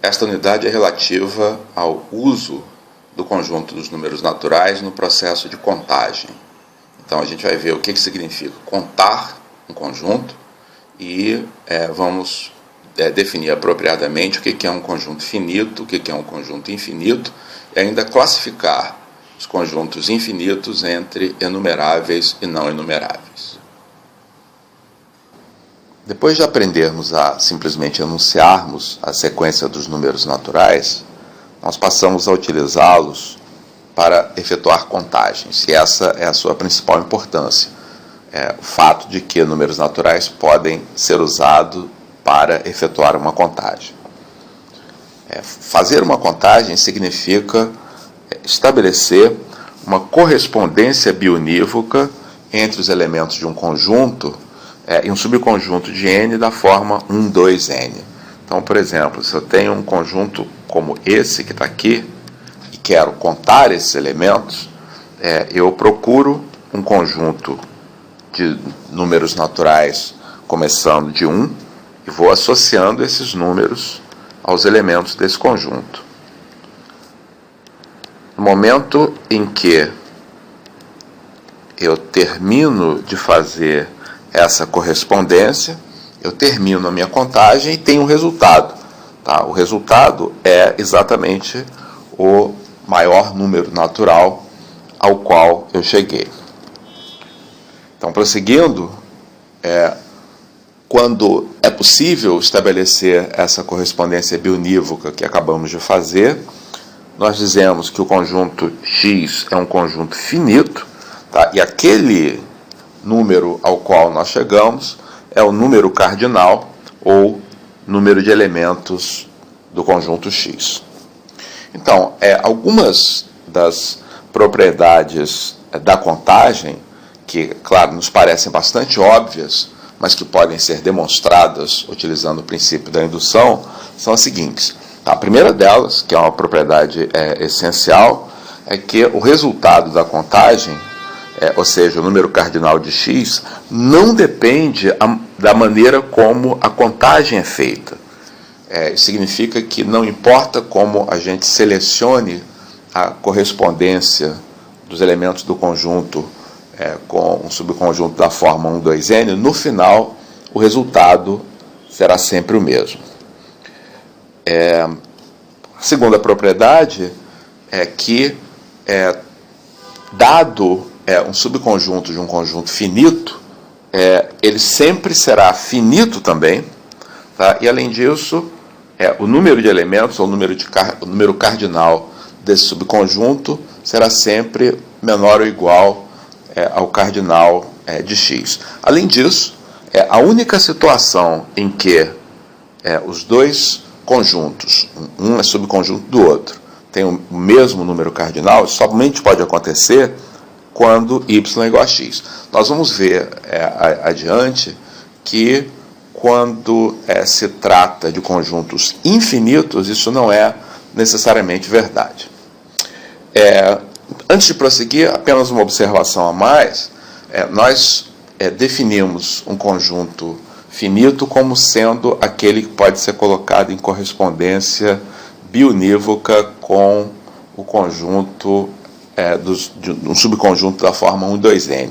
Esta unidade é relativa ao uso do conjunto dos números naturais no processo de contagem. Então, a gente vai ver o que significa contar um conjunto e vamos definir apropriadamente o que é um conjunto finito, o que é um conjunto infinito, e ainda classificar os conjuntos infinitos entre enumeráveis e não enumeráveis. Depois de aprendermos a simplesmente enunciarmos a sequência dos números naturais, nós passamos a utilizá-los para efetuar contagens, e essa é a sua principal importância. O fato de que números naturais podem ser usados para efetuar uma contagem. Fazer uma contagem significa estabelecer uma correspondência bionívoca entre os elementos de um conjunto e um subconjunto de n da forma 1, 2n. Então, por exemplo, se eu tenho um conjunto como esse que está aqui e quero contar esses elementos, eu procuro um conjunto de números naturais começando de 1 e vou associando esses números aos elementos desse conjunto. No momento em que eu termino de fazer essa correspondência, eu termino a minha contagem e tenho um resultado. Tá? O resultado é exatamente o maior número natural ao qual eu cheguei. Então, prosseguindo, quando é possível estabelecer essa correspondência bionívoca que acabamos de fazer, nós dizemos que o conjunto X é um conjunto finito, tá? E aquele número ao qual nós chegamos é o número cardinal ou número de elementos do conjunto X. Então, algumas das propriedades da contagem, que, claro, nos parecem bastante óbvias, mas que podem ser demonstradas utilizando o princípio da indução, são as seguintes. A primeira delas, que é uma propriedade essencial, é que o resultado da contagem, ou seja, o número cardinal de x, não depende da maneira como a contagem é feita. Isso significa que não importa como a gente selecione a correspondência dos elementos do conjunto com um subconjunto da forma 1, 2n, no final o resultado será sempre o mesmo. A segunda propriedade é que, dado um subconjunto de um conjunto finito, ele sempre será finito também, tá? E além disso, o número de elementos, ou o número cardinal desse subconjunto, será sempre menor ou igual ao cardinal de x. Além disso, a única situação em que os dois conjuntos, um é subconjunto do outro, tem o mesmo número cardinal, somente pode acontecer quando y é igual a x. Nós vamos ver adiante que quando se trata de conjuntos infinitos, isso não é necessariamente verdade. Antes de prosseguir, apenas uma observação a mais. Nós definimos um conjunto finito como sendo aquele que pode ser colocado em correspondência bionívoca com o conjunto de um subconjunto da forma 1, 2n.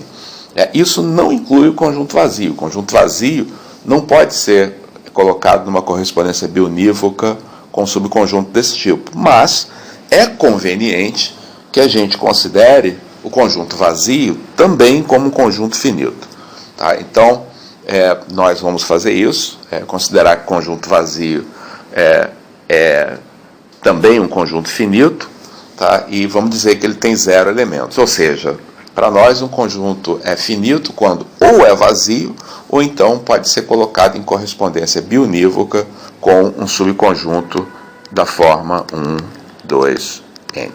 Isso não inclui o conjunto vazio. O conjunto vazio não pode ser colocado numa correspondência bionívoca com um subconjunto desse tipo, mas é conveniente que a gente considere o conjunto vazio também como um conjunto finito. Tá? Então, nós vamos fazer isso, considerar que o conjunto vazio é também um conjunto finito, tá? E vamos dizer que ele tem 0 elementos. Ou seja, para nós um conjunto é finito quando ou é vazio, ou então pode ser colocado em correspondência bionívoca com um subconjunto da forma 1, 2n.